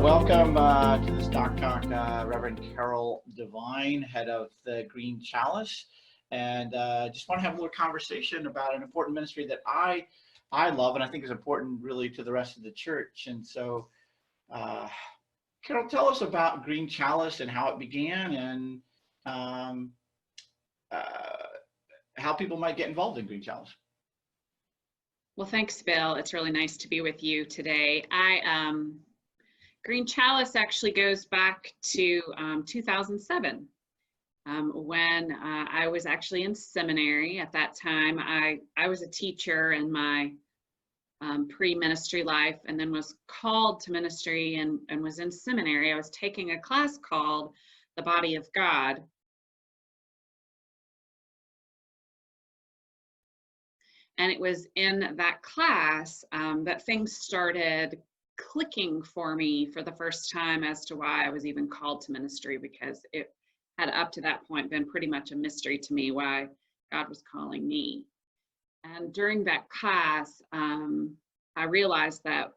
Welcome to the Stock Talk, Reverend Carol Devine, head of the Green Chalice, and just want to have a little conversation about an important ministry that I love and I think is important really to the rest of the church. And so, Carol, tell us about Green Chalice and how it began, and how people might get involved in Green Chalice. Well, thanks, Bill. It's really nice to be with you today. Green Chalice actually goes back to 2007 when I was actually in seminary. At that time, I was a teacher in my pre-ministry life, and then was called to ministry and was in seminary. I was taking a class called The Body of God. And it was in that class that things started clicking for me for the first time as to why I was even called to ministry, because it had up to that point been pretty much a mystery to me why God was calling me. And during that class, I realized that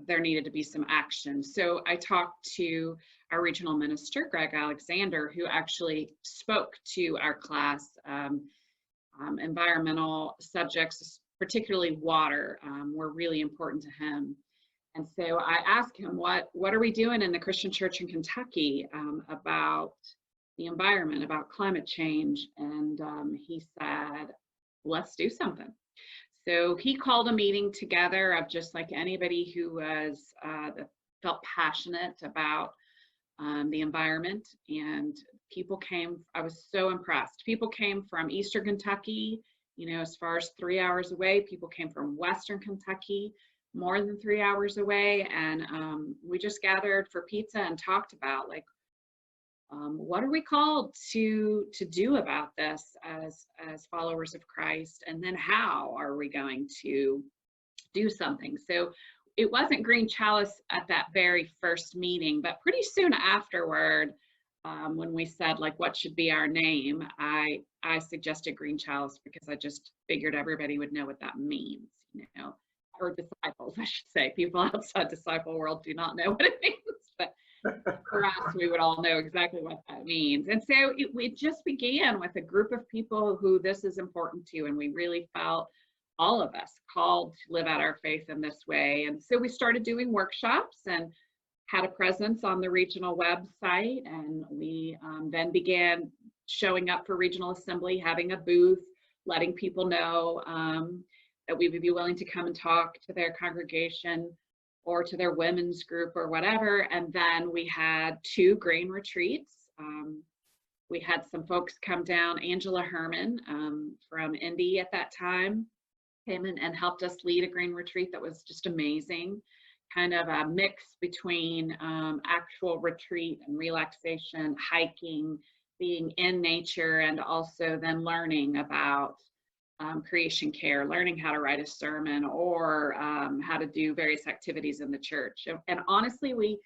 there needed to be some action. So I talked to our regional minister, Greg Alexander, who actually spoke to our class. Environmental subjects, particularly water, were really important to him. And so I asked him, what are we doing in the Christian church in Kentucky about the environment, about climate change? And he said, let's do something. So he called a meeting together of just like anybody who was felt passionate about the environment, and people came. I was so impressed. People came from Eastern Kentucky, as far as 3 hours away. People came from Western Kentucky, more than 3 hours away, and we just gathered for pizza and talked about what are we called to do about this as followers of Christ, and then how are we going to do something. So it wasn't Green Chalice at that very first meeting, but pretty soon afterward, when we said what should be our name, I suggested Green Chalice because I just figured everybody would know what that means, or disciples, I should say. People outside disciple world do not know what it means, but for us, we would all know exactly what that means. And so it just began with a group of people who this is important to, and we really felt, all of us, called to live out our faith in this way. And so we started doing workshops and had a presence on the regional website, and we then began showing up for regional assembly, having a booth, letting people know that we would be willing to come and talk to their congregation or to their women's group or whatever. And then we had 2 green retreats. We had some folks come down. Angela Herman from Indy at that time came in and helped us lead a green retreat that was just amazing. Kind of a mix between actual retreat and relaxation, hiking, being in nature, and also then learning about creation care, learning how to write a sermon, or how to do various activities in the church. And honestly,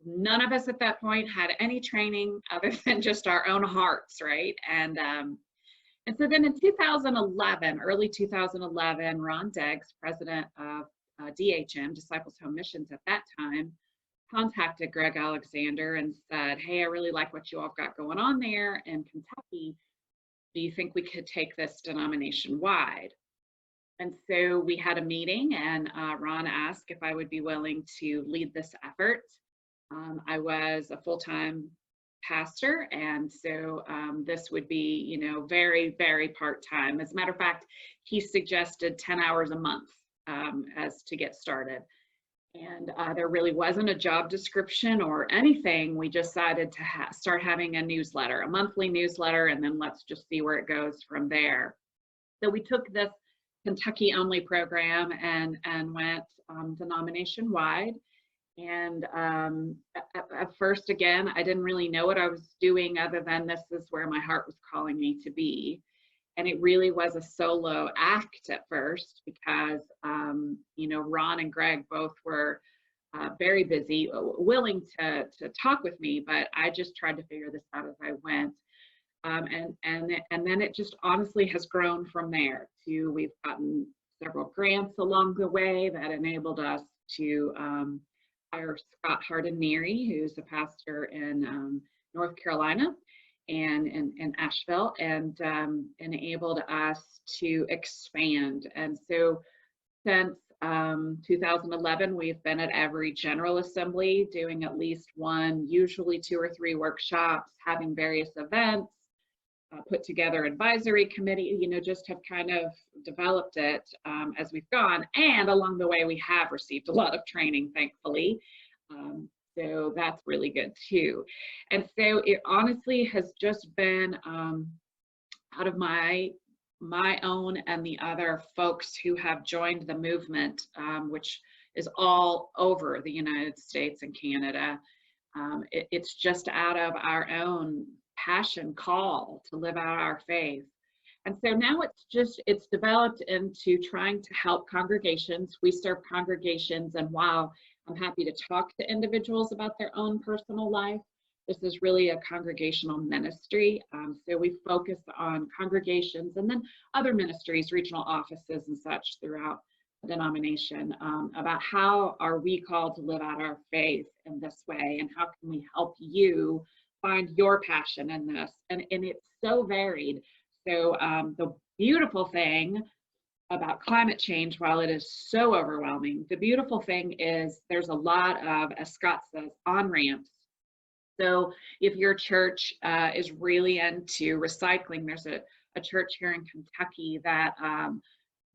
none of us at that point had any training other than just our own hearts, right? And so then in 2011, early 2011, Ron Deggs, president of DHM, Disciples Home Missions at that time, contacted Greg Alexander and said, hey, I really like what you all got going on there in Kentucky. Do you think we could take this denomination wide? And so we had a meeting, and Ron asked if I would be willing to lead this effort. I was a full-time pastor, and so this would be, very, very part-time. As a matter of fact, he suggested 10 hours a month as to get started. And there really wasn't a job description or anything. We decided to start having a newsletter, a monthly newsletter, and then let's just see where it goes from there. So we took this Kentucky-only program and went denomination-wide. And at first, again, I didn't really know what I was doing other than this is where my heart was calling me to be. And it really was a solo act at first because, Ron and Greg both were very busy, willing to talk with me, but I just tried to figure this out as I went. And then it just honestly has grown from there to we've gotten several grants along the way that enabled us to hire Scott Hardin-Neary, who's a pastor in North Carolina and in Asheville, and enabled us to expand. And so since 2011, we've been at every General Assembly doing at least one, usually 2 or 3 workshops, having various events, put together advisory committee, just have kind of developed it as we've gone. And along the way, we have received a lot of training, thankfully. So that's really good too. And so it honestly has just been out of my own and the other folks who have joined the movement, which is all over the United States and Canada. It's just out of our own passion call to live out our faith. And so now it's developed into trying to help congregations. We serve congregations, and while I'm happy to talk to individuals about their own personal life, this is really a congregational ministry. So we focus on congregations and then other ministries, regional offices and such throughout the denomination, about how are we called to live out our faith in this way, and how can we help you find your passion in this. And it's so varied. So the beautiful thing about climate change, while it is so overwhelming, the beautiful thing is there's a lot of, as Scott says, on-ramps. So if your church is really into recycling, there's a church here in Kentucky that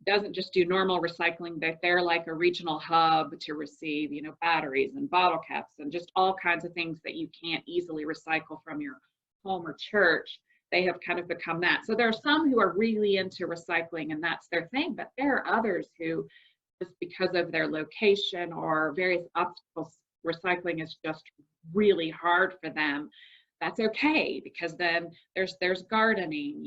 doesn't just do normal recycling, but they're like a regional hub to receive, batteries and bottle caps and just all kinds of things that you can't easily recycle from your home or church. They have kind of become that. So there are some who are really into recycling and that's their thing, but there are others who, just because of their location or various obstacles, recycling is just really hard for them. That's okay, because then there's gardening,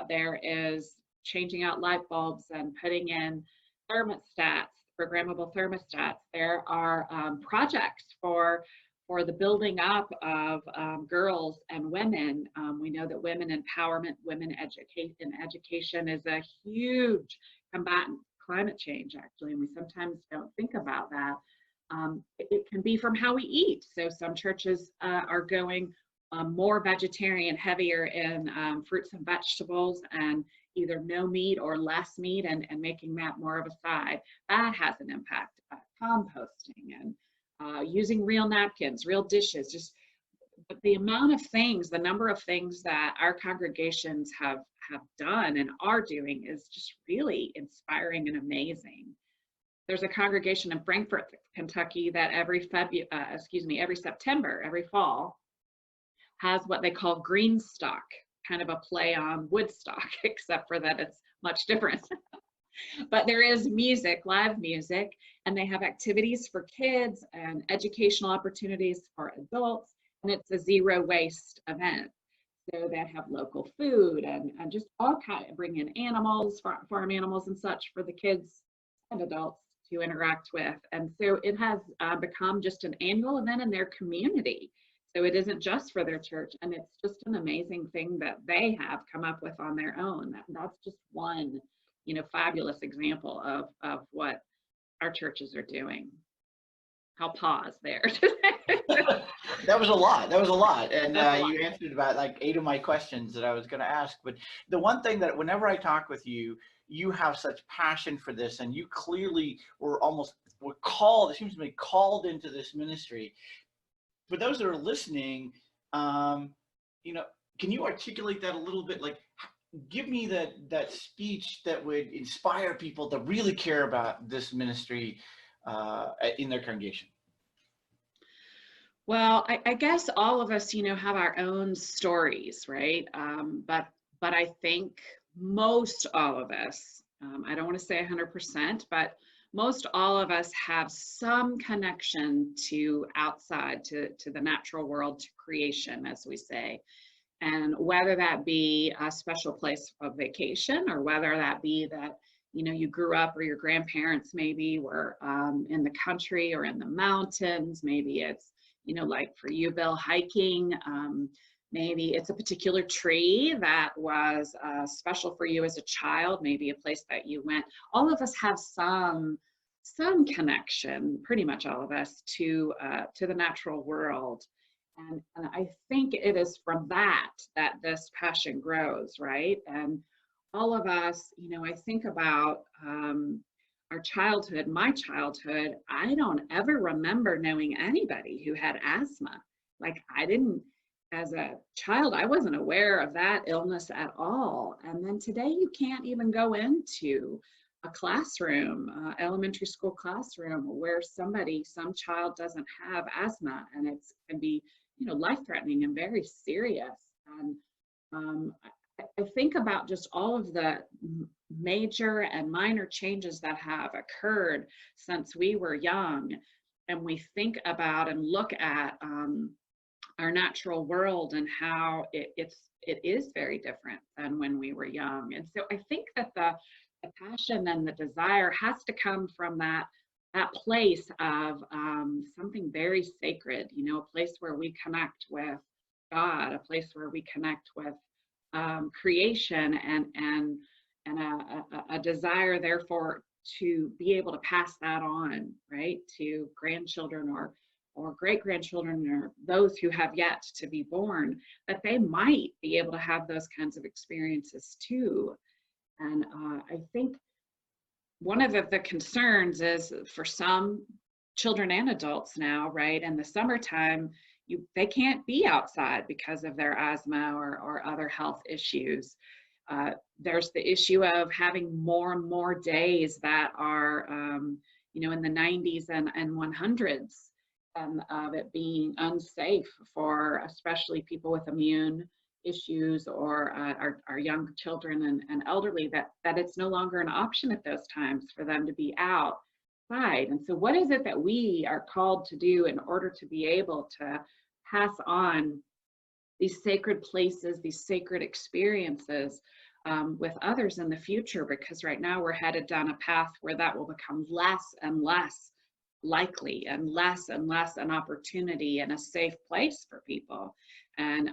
there is changing out light bulbs and putting in thermostats, programmable thermostats. There are projects for the building up of girls and women. We know that women empowerment, women education is a huge combatant climate change, actually, and we sometimes don't think about that. It can be from how we eat. So some churches are going more vegetarian, heavier in fruits and vegetables, and either no meat or less meat, and making that more of a side. That has an impact. Composting and using real napkins, real dishes, just the amount of things, the number of things that our congregations have done and are doing is just really inspiring and amazing. There's a congregation in Frankfort, Kentucky that every September, every fall, has what they call green stock, kind of a play on Woodstock, except for that it's much different. But there is music, live music, and they have activities for kids and educational opportunities for adults, and it's a zero waste event. So they have local food and just all kind of bring in animals, farm animals and such for the kids and adults to interact with. And so it has become just an annual event in their community. So it isn't just for their church, and it's just an amazing thing that they have come up with on their own. That's just one, fabulous example of what our churches are doing. I'll pause there. That was a lot. And you answered about like 8 of my questions that I was going to ask. But the one thing that whenever I talk with you, you have such passion for this, and you clearly were called, it seems to me, called into this ministry. For those that are listening, can you articulate that a little bit? Like, give me that speech that would inspire people to really care about this ministry in their congregation. Well, I guess all of us, have our own stories, right? But I think most all of us, I don't want to say 100%, but most all of us have some connection to outside, to the natural world, to creation, as we say. And whether that be a special place of vacation, or whether that be that, you grew up, or your grandparents maybe were in the country or in the mountains. Maybe it's, like for you, Bill, hiking. Maybe it's a particular tree that was special for you as a child, maybe a place that you went. All of us have some connection, pretty much all of us, to the natural world. And I think it is from that this passion grows, right? And all of us, I think about our childhood, my childhood. I don't ever remember knowing anybody who had asthma. Like, I didn't, as a child, I wasn't aware of that illness at all. And then today, you can't even go into a classroom, elementary school classroom, where some child doesn't have asthma, and it can be, life-threatening and very serious. And I think about just all of the major and minor changes that have occurred since we were young, and we think about and look at our natural world and how it is very different than when we were young. And so I think that the passion and the desire has to come from that place of something very sacred, a place where we connect with God, a place where we connect with creation, and a desire, therefore, to be able to pass that on, right, to grandchildren or great-grandchildren, or those who have yet to be born, that they might be able to have those kinds of experiences too. And I think one of the concerns is for some children and adults now, right, in the summertime, they can't be outside because of their asthma or other health issues. There's the issue of having more and more days that are, in the 90s and 100s, and of it being unsafe for especially people with immune issues, or our young children and elderly, that it's no longer an option at those times for them to be outside. And so what is it that we are called to do in order to be able to pass on these sacred places, these sacred experiences with others in the future? Because right now we're headed down a path where that will become less and less likely, and less an opportunity and a safe place for people. And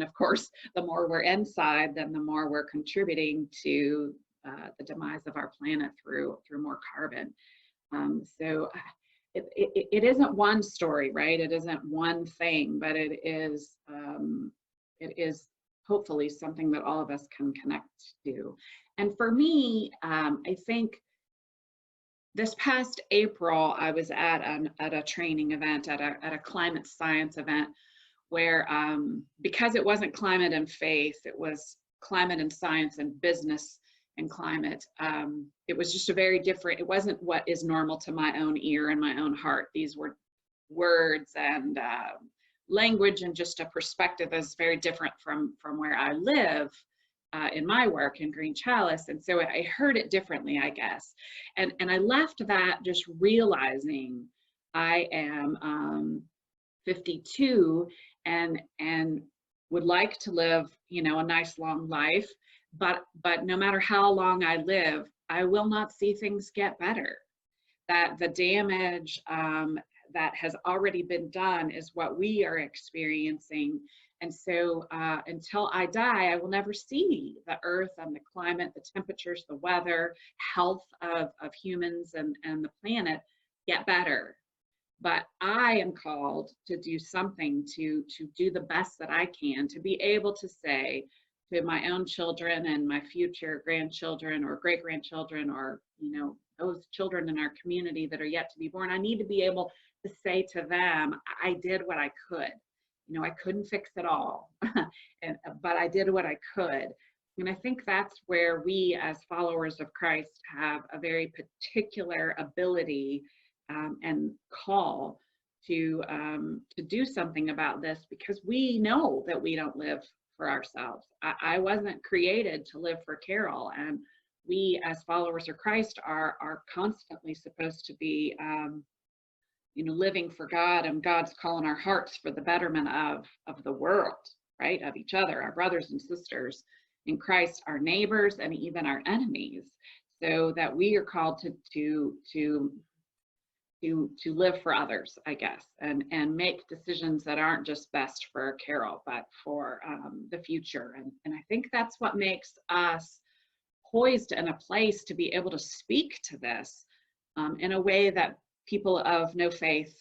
of course, the more we're inside, then the more we're contributing to the demise of our planet through more carbon. So it isn't one story, right? It isn't one thing, but it is hopefully something that all of us can connect to. And for me, I think this past April, I was at a training event, at a climate science event, where because it wasn't climate and faith, it was climate and science and business and climate. It was just a very different, it wasn't what is normal to my own ear and my own heart. These were words and language and just a perspective that's very different from where I live in my work in Green Chalice. And so I heard it differently, I guess. And I left that just realizing I am 52 and would like to live, a nice long life, but no matter how long I live, I will not see things get better. That the damage that has already been done is what we are experiencing. And so until I die, I will never see the earth and the climate, the temperatures, the weather, health of humans and the planet get better. But I am called to do something, to do the best that I can, to be able to say to my own children and my future grandchildren or great-grandchildren, or, those children in our community that are yet to be born, I need to be able to say to them, I did what I could. I couldn't fix it all, but I did what I could. And I think that's where we as followers of Christ have a very particular ability and call to do something about this, because we know that we don't live for ourselves. I wasn't created to live for Carol, and we as followers of Christ are constantly supposed to be living for God, and God's calling our hearts for the betterment of the world, right? Of each other, our brothers and sisters in Christ, our neighbors, and even our enemies. so that we are called to live for others, I guess, and make decisions that aren't just best for Carol, but for the future. And I think that's what makes us poised in a place to be able to speak to this in a way that people of no faith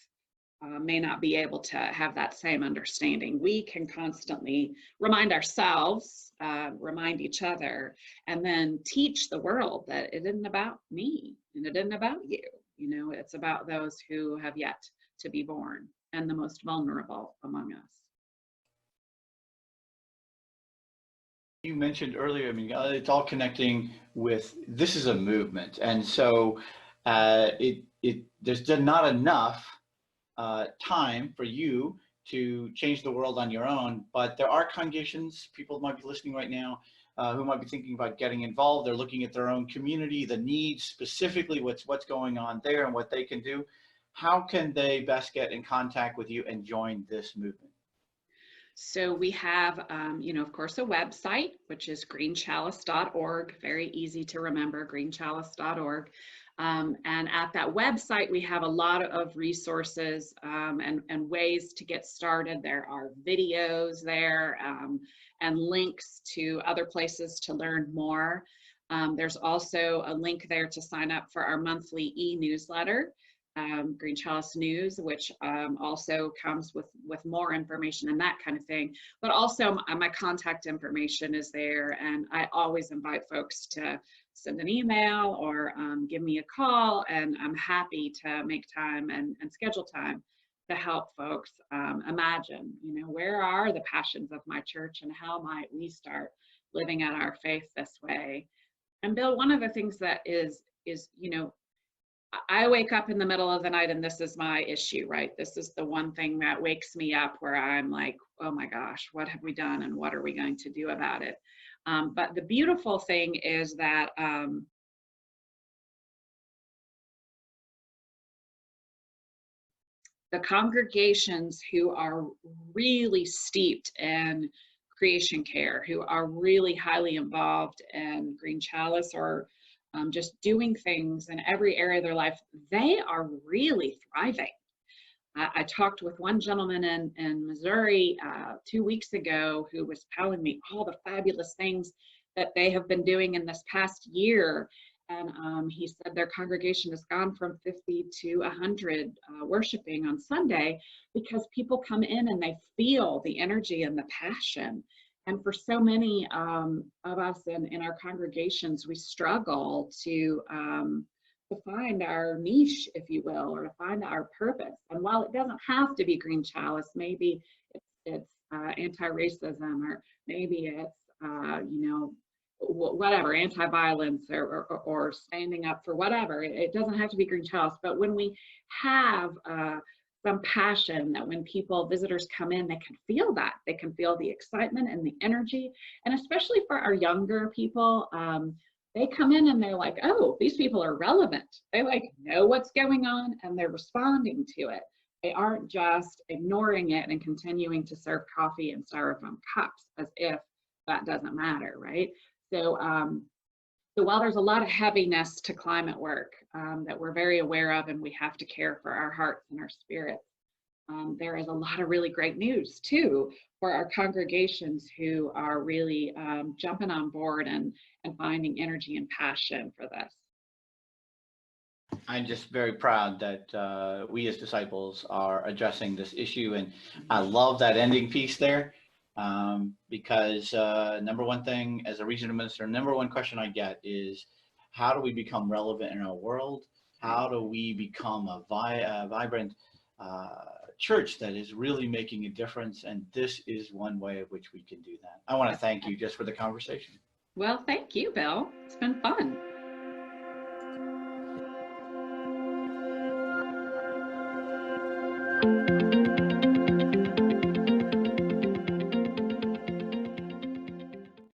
may not be able to have that same understanding. We can constantly remind ourselves, remind each other, and then teach the world that it isn't about me and it isn't about you. You know, it's about those who have yet to be born and the most vulnerable among us. You mentioned earlier, I mean, it's all connecting with, this is a movement. And so there's not enough time for you to change the world on your own, but there are congregations, people might be listening right now, who might be thinking about getting involved. They're looking at their own community, the needs, specifically what's going on there and what they can do. How can they best get in contact with you and join this movement? So we have, of course, a website, which is greenchalice.org, very easy to remember, greenchalice.org. And at that website, we have a lot of resources and ways to get started. There are videos there and links to other places to learn more. There's also a link there to sign up for our monthly e-newsletter, Green Chalice News, which also comes with more information and that kind of thing. But also my contact information is there, and I always invite folks to send an email or give me a call, and I'm happy to make time and schedule time to help folks imagine, where are the passions of my church and how might we start living out our faith this way. And Bill, one of the things that is I wake up in the middle of the night and this is my issue, right? This is the one thing that wakes me up where I'm like, oh my gosh, what have we done and what are we going to do about it? But the beautiful thing is that the congregations who are really steeped in creation care, who are really highly involved in Green Chalice or just doing things in every area of their life, they are really thriving. I talked with one gentleman in Missouri 2 weeks ago who was telling me all the fabulous things that they have been doing in this past year. And he said their congregation has gone from 50 to 100 worshiping on Sunday because people come in and they feel the energy and the passion. And for so many of us in our congregations, we struggle to find our niche, if you will, or to find our purpose. And while it doesn't have to be Green Chalice, maybe it's anti-racism, or maybe it's, whatever, anti-violence or standing up for whatever. It doesn't have to be Green Chalice, but when we have some passion, that when visitors come in, they can feel that. They can feel the excitement and the energy. And especially for our younger people, they come in and they're like, oh, these people are relevant. They know what's going on and they're responding to it. They aren't just ignoring it and continuing to serve coffee in styrofoam cups as if that doesn't matter, right? So while there's a lot of heaviness to climate work that we're very aware of, and we have to care for our hearts and our spirits, there is a lot of really great news too for our congregations who are really jumping on board and finding energy and passion for this. I'm just very proud that we as disciples are addressing this issue, and I love that ending piece there. Because number one thing as a regional minister, number one question I get is, how do we become relevant in our world? How do we become a vibrant church that is really making a difference? And this is one way of which we can do that. I want to thank you just for the conversation. Well, thank you, Bill. It's been fun.